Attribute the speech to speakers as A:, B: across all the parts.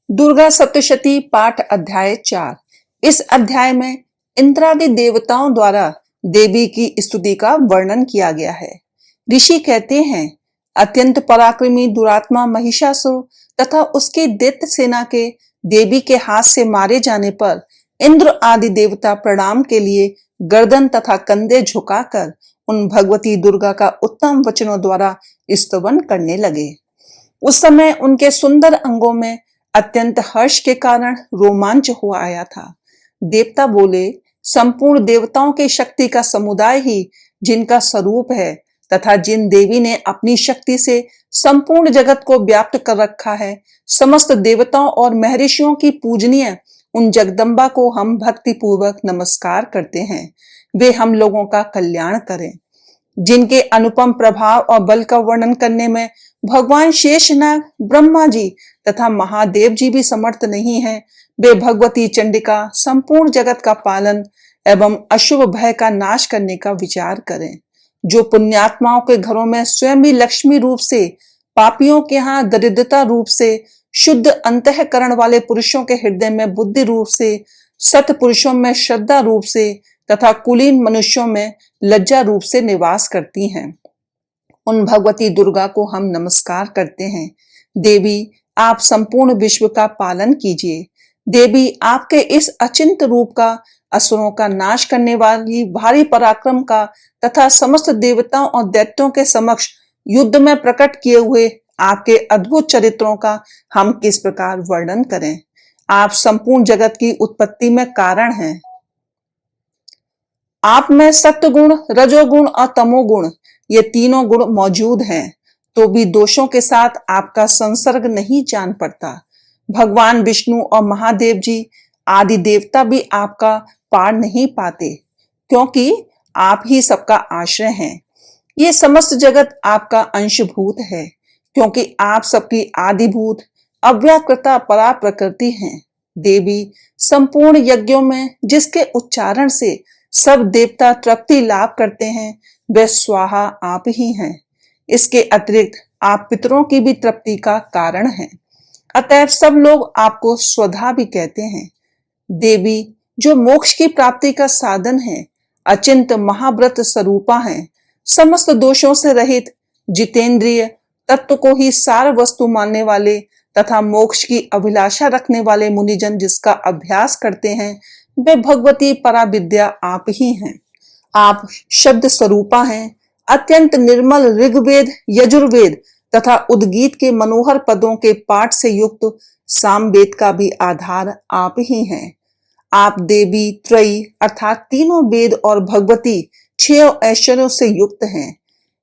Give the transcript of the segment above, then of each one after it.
A: दुर्गा सप्तशती पाठ अध्याय 4। इस अध्याय में इंद्रादि देवताओं द्वारा देवी की स्तुति का वर्णन किया गया है। ऋषि कहते हैं, अत्यंत पराक्रमी दुरात्मा महिषासुर तथा उसकी दैत्य सेना के देवी के हाथ से मारे जाने पर इंद्र आदि देवता प्रणाम के लिए गर्दन तथा कंधे झुकाकर उन भगवती दुर्गा का उत्तम वचनों द्वारा स्तवन करने लगे। उस समय उनके सुंदर अंगों में अत्यंत हर्ष के कारण रोमांच हो आया था। देवता बोले, संपूर्ण देवताओं की शक्ति का समुदाय ही जिनका स्वरूप है तथा जिन देवी ने अपनी शक्ति से संपूर्ण जगत को व्याप्त कर रखा है, समस्त देवताओं और महर्षियों की पूजनीय उन जगदम्बा को हम भक्ति पूर्वक नमस्कार करते हैं। वे हम लोगों का कल्याण करें। जिनके अनुपम प्रभाव और बल का वर्णन करने में भगवान शेषनाग, ब्रह्मा जी तथा महादेव जी भी समर्थ नहीं है, वे भगवती चंडिका संपूर्ण जगत का पालन एवं अशुभ भय का नाश करने का विचार करें। जो पुण्यात्माओं के घरों में स्वयं ही लक्ष्मी रूप से, पापियों के यहाँ दरिद्रता रूप से, शुद्ध अंतःकरण वाले पुरुषों के हृदय में बुद्धि रूप से, सत पुरुषों में श्रद्धा रूप से तथा कुलीन मनुष्यों में लज्जा रूप से निवास करती हैं, उन भगवती दुर्गा को हम नमस्कार करते हैं। देवी, आप संपूर्ण विश्व का पालन कीजिए। देवी, आपके इस अचिंत रूप का, असुरों का नाश करने वाली भारी पराक्रम का तथा समस्त देवताओं और दैत्यों के समक्ष युद्ध में प्रकट किए हुए आपके अद्भुत चरित्रों का हम किस प्रकार वर्णन करें। आप संपूर्ण जगत की उत्पत्ति में कारण हैं। आप में सत्वगुण, रजोगुण और तमोगुण ये तीनों गुण मौजूद हैं, तो भी दोषों के साथ आपका संसर्ग नहीं जान पड़ता। भगवान विष्णु और महादेव जी आदि देवता भी आपका पार नहीं पाते, क्योंकि आप ही सबका आश्रय हैं। ये समस्त जगत आपका अंशभूत है, क्योंकि आप सबकी आदिभूत अव्याकृता परा प्रकृति हैं। देवी, संपूर्ण यज्ञों में जिसके उच्चारण से सब देवता तृप्ति लाभ करते हैं, वे स्वाहा आप ही हैं। इसके अतिरिक्त आप पितरों की भी तृप्ति का कारण हैं, अतएव सब लोग आपको स्वधा भी कहते हैं। देवी, जो मोक्ष की प्राप्ति का साधन है, अचिंत महाव्रत स्वरूपा हैं, समस्त दोषों से रहित, जितेंद्रिय, तत्व को ही सार वस्तु मानने वाले तथा मोक्ष की अभिलाषा रखने वाले मुनिजन जिसका अभ्यास करते हैं, वे भगवती पराविद्या आप ही हैं। आप शब्द स्वरूपा हैं। अत्यंत निर्मल ऋग्वेद, यजुर्वेद तथा उद्गीत के मनोहर पदों के पाठ से युक्त सामवेद का भी आधार आप ही हैं। आप देवी त्रयी अर्थात तीनों वेद और भगवती 6 ऐश्वर्यों से युक्त हैं।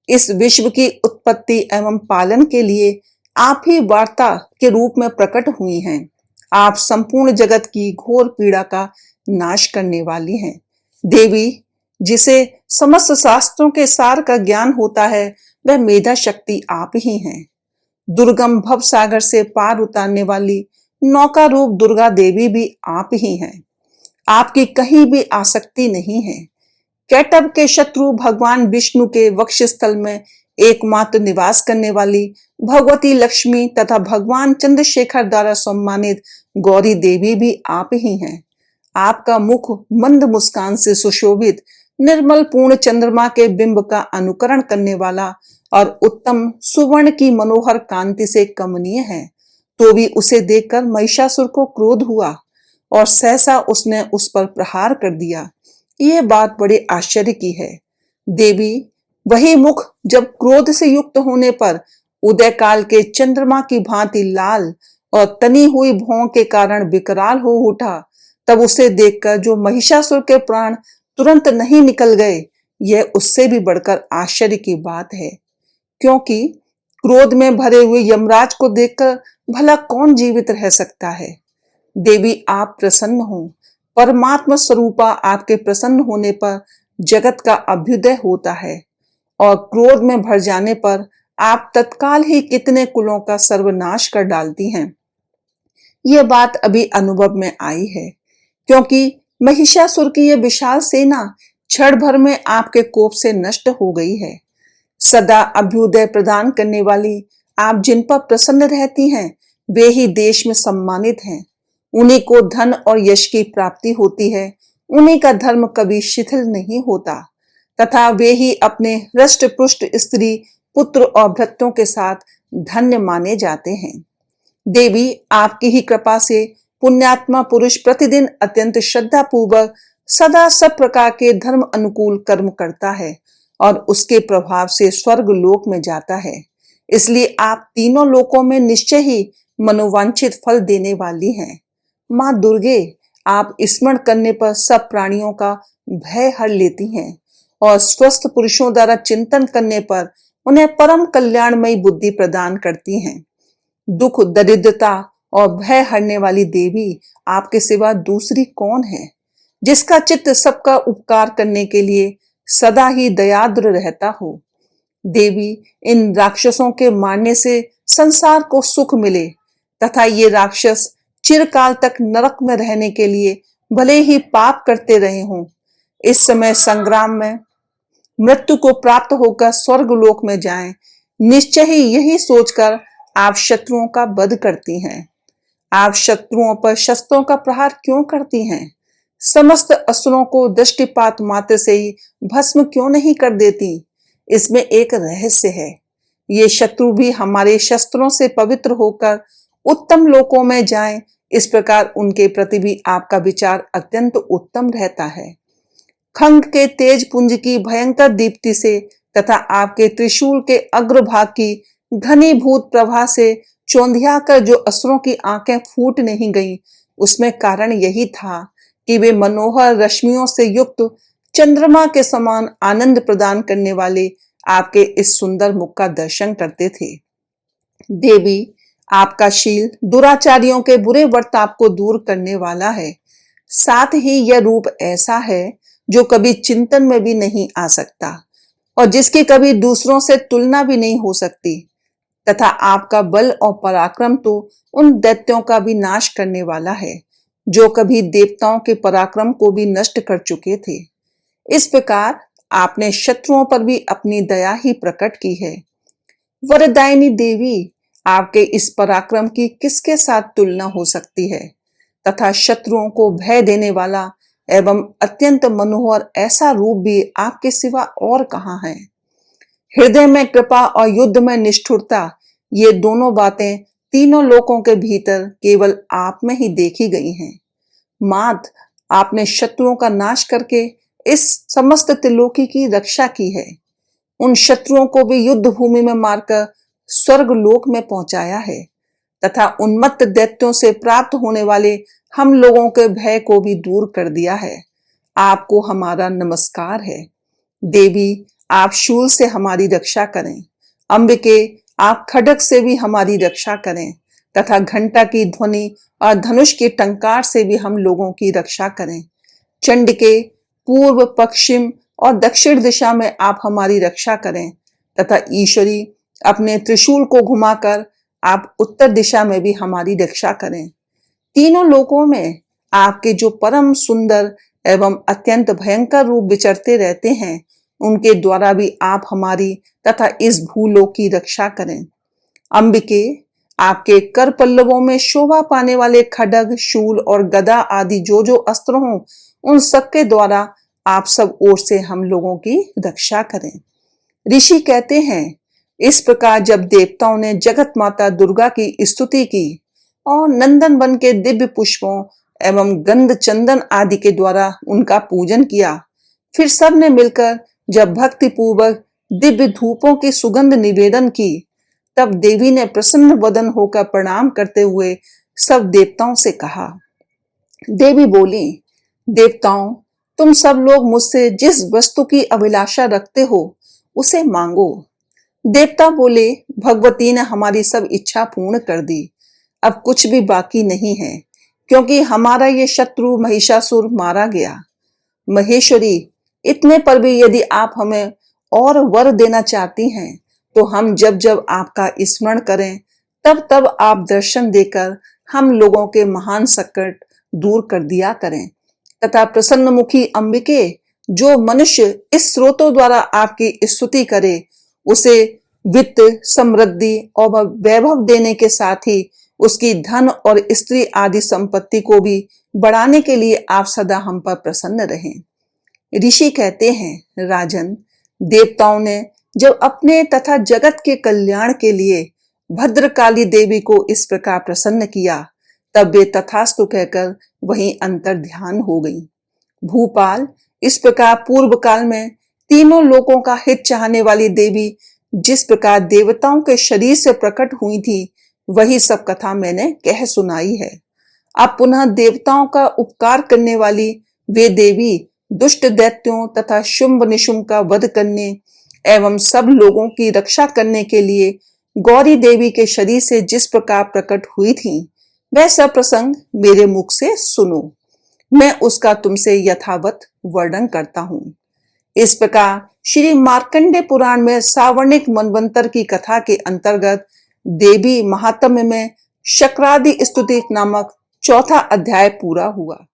A: इस विश्व की उत्पत्ति एवं पालन के लिए आप ही वार्ता के रूप में प्रकट हुई हैं। आप संपूर्ण जगत की घोर पीड़ा का नाश करने वाली हैं। देवी, जिसे समस्त शास्त्रों के सार का ज्ञान होता है, वह मेधा शक्ति आप ही हैं। दुर्गम भव सागर से पार उतारने वाली नौका रूप दुर्गा देवी भी आप ही हैं। आपकी कहीं भी आसक्ति नहीं है। कैटभ के शत्रु भगवान विष्णु के वक्षस्थल में एकमात्र निवास करने वाली भगवती लक्ष्मी तथा भगवान चंद्रशेखर द्वारा सम्मानित गौरी देवी भी आप ही हैं। आपका मुख मंद मुस्कान से सुशोभित निर्मल पूर्ण चंद्रमा के बिंब का अनुकरण करने वाला और उत्तम सुवर्ण की मनोहर कांति से कमनीय है, तो भी उसे देखकर महिषासुर को क्रोध हुआ और सहसा उसने उस पर प्रहार कर दिया। ये बात बड़े आश्चर्य की है। देवी, वही मुख जब क्रोध से युक्त होने पर उदय काल के चंद्रमा की भांति लाल और तनी हुई भौं के कारण विकराल हो उठा, तब उसे देखकर जो महिषासुर के प्राण तुरंत नहीं निकल गए, यह उससे भी बढ़कर आश्चर्य की बात है, क्योंकि क्रोध में भरे हुए यमराज को देखकर भला कौन जीवित रह सकता है। देवी, आप प्रसन्न हो। परमात्मा स्वरूपा आपके प्रसन्न होने पर जगत का अभ्युदय होता है और क्रोध में भर जाने पर आप तत्काल ही कितने कुलों का सर्वनाश कर डालती हैं। यह बात अभी अनुभव में आई है, क्योंकि महिषासुर की यह विशाल सेना क्षण भर में आपके कोप से नष्ट हो गई है। सदा अभ्युदय प्रदान करने वाली आप जिन पर प्रसन्न रहती हैं, वे ही देश में सम्मानित हैं। उन्हीं को धन और यश की प्राप्ति होती है। उन्हीं का धर्म कभी शिथिल नहीं होता तथा वे ही अपने हृष्ट पुष्ट स्त्री पुत्र और भृत्यों के साथ धन्य माने जाते हैं। देवी, आपकी ही कृपा से पुण्यात्मा पुरुष प्रतिदिन अत्यंत श्रद्धा पूर्वक सदा सब प्रकार के धर्म अनुकूल कर्म करता है और उसके प्रभाव से स्वर्ग लोक में जाता है। इसलिए आप तीनों लोकों में निश्चय ही मनोवांछित फल देने वाली हैं। माँ दुर्गे, आप स्मरण करने पर सब प्राणियों का भय हर लेती हैं और स्वस्थ पुरुषों द्वारा चिंतन करने पर उन्हें परम कल्याणमयी बुद्धि प्रदान करती हैं। दुख, दरिद्रता और भय हरने वाली देवी, आपके सिवा दूसरी कौन है जिसका चित्त सबका उपकार करने के लिए सदा ही दयाद्र रहता हो। देवी, इन राक्षसों के मारने से संसार को सुख मिले तथा ये राक्षस चिरकाल तक नरक में रहने के लिए भले ही पाप करते रहे हों, इस समय संग्राम में मृत्यु को प्राप्त होकर स्वर्ग लोक में जाएं, निश्चय ही यही सोचकर आप शत्रुओं का वध करती हैं। आप शत्रुओं पर शस्त्रों का प्रहार क्यों करती हैं? समस्त असुरों को दृष्टिपात मात्र से ही भस्म क्यों नहीं कर देती? इसमें एक रहस्य है। ये शत्रु भी हमारे शस्त्रों से पवित्र होकर उत्तम लोकों में जाएं, इस प्रकार उनके प्रति भी आपका विचार अत्यंत उत्तम रहता है। खंग के तेज पुंज की भयंकर दीप्ति से तथा आपके त्रिशूल के अग्रभाग की घनीभूत प्रभा से चौंधिया कर जो असुरों की आंखें फूट नहीं गईं, उसमें कारण यही था कि वे मनोहर रश्मियों से युक्त चंद्रमा के समान आनंद प्रदान करने वाले आपके इस सुंदर मुख का दर्शन करते थे। देवी, आपका शील दुराचारियों के बुरे वर्ताव को दूर करने वाला है। साथ ही यह रूप ऐसा है जो कभी चिंतन में भी नहीं आ सकता और जिसकी कभी दूसरों से तुलना भी नहीं हो सकती तथा आपका बल और पराक्रम तो उन दैत्यों का भी नाश करने वाला है जो कभी देवताओं के पराक्रम को भी नष्ट कर चुके थे। इस प्रकार आपने शत्रुओं पर भी अपनी दया ही प्रकट की है। वरदायिनी देवी, आपके इस पराक्रम की किसके साथ तुलना हो सकती है तथा शत्रुओं को भय देने वाला एवं अत्यंत मनोहर ऐसा रूप भी आपके सिवा और कहाँ है? हृदय में कृपा और युद्ध में निष्ठुरता, ये दोनों बातें तीनों लोकों के भीतर केवल आप में ही देखी गई हैं। मात, आपने शत्रुओं का नाश करके इस समस्त त्रिलोकी की रक्षा की है। उन शत्रुओं को भी युद्ध भूमि में मारकर स्वर्ग लोक में पहुंचाया है तथा उन्मत्त दैत्यों से प्राप्त होने वाले हम लोगों के भय को भी दूर कर दिया है। आपको हमारा नमस्कार है। देवी, आप शूल से हमारी रक्षा करें। अंबिके, आप खड्ग से भी हमारी रक्षा करें तथा घंटा की ध्वनि और धनुष के टंकार से भी हम लोगों की रक्षा करें। चंडिके, पूर्व, पश्चिम और दक्षिण दिशा में आप हमारी रक्षा करें तथा ईश्वरी, अपने त्रिशूल को घुमाकर आप उत्तर दिशा में भी हमारी रक्षा करें। तीनों लोकों में आपके जो परम सुंदर एवं अत्यंत भयंकर रूप विचरते रहते हैं, उनके द्वारा भी आप हमारी तथा इस भूलोक की रक्षा करें। अंबिके, आपके कर पल्लवों में शोभा पाने वाले खड्ग, शूल और गदा आदि जो जो अस्त्र हों, उन सबके द्वारा आप सब ओर से हम लोगों की रक्षा करें। ऋषि कहते हैं, इस प्रकार जब देवताओं ने जगत माता दुर्गा की स्तुति की और नंदन वन के दिव्य पुष्पों एवं गंध चंदन आदि के द्वारा उनका पूजन किया, फिर सब ने मिलकर जब भक्ति पूर्वक दिव्य धूपों की सुगंध निवेदन की, तब देवी ने प्रसन्न वदन होकर प्रणाम करते हुए सब देवताओं से कहा। देवी बोली, देवताओं, तुम सब लोग मुझसे जिस वस्तु की अभिलाषा रखते हो उसे मांगो। देवता बोले, भगवती ने हमारी सब इच्छा पूर्ण कर दी, अब कुछ भी बाकी नहीं है, क्योंकि हमारा ये शत्रु महिषासुर मारा गया। महेश्वरी, इतने पर भी यदि आप हमें और वर देना चाहती हैं, तो हम जब जब आपका स्मरण करें, तब तब आप दर्शन देकर हम लोगों के महान संकट दूर कर दिया करें तथा प्रसन्नमुखी अंबिके, जो मनुष्य इस स्रोतों द्वारा आपकी स्तुति करे, उसे वित्त, समृद्धि और वैभव देने के साथ ही उसकी धन और स्त्री आदि संपत्ति को भी बढ़ाने के लिए आप सदा हम पर प्रसन्न रहें। ऋषि कहते हैं, राजन, देवताओं ने जब अपने तथा जगत के कल्याण के लिए भद्रकाली देवी को इस प्रकार प्रसन्न किया, तब वे तथास्तु कहकर वहीं अंतर ध्यान हो गई। भूपाल, इस प्रकार पूर्व काल में तीनों लोकों का हित चाहने वाली देवी जिस प्रकार देवताओं के शरीर से प्रकट हुई थी, वही सब कथा मैंने कह सुनाई है। अब पुनः देवताओं का उपकार करने वाली वे देवी दुष्ट दैत्यों तथा शुंभ निशुंभ का वध करने एवं सब लोगों की रक्षा करने के लिए गौरी देवी के शरीर से जिस प्रकार प्रकट हुई थी, वह सब प्रसंग मेरे मुख से सुनो। मैं उसका तुमसे यथावत वर्णन करता हूं। इस प्रकार श्री मार्कंडे पुराण में सावर्णिक मनवंतर की कथा के अंतर्गत देवी महात्म्य में शक्रादि स्तुति नामक चौथा अध्याय पूरा हुआ।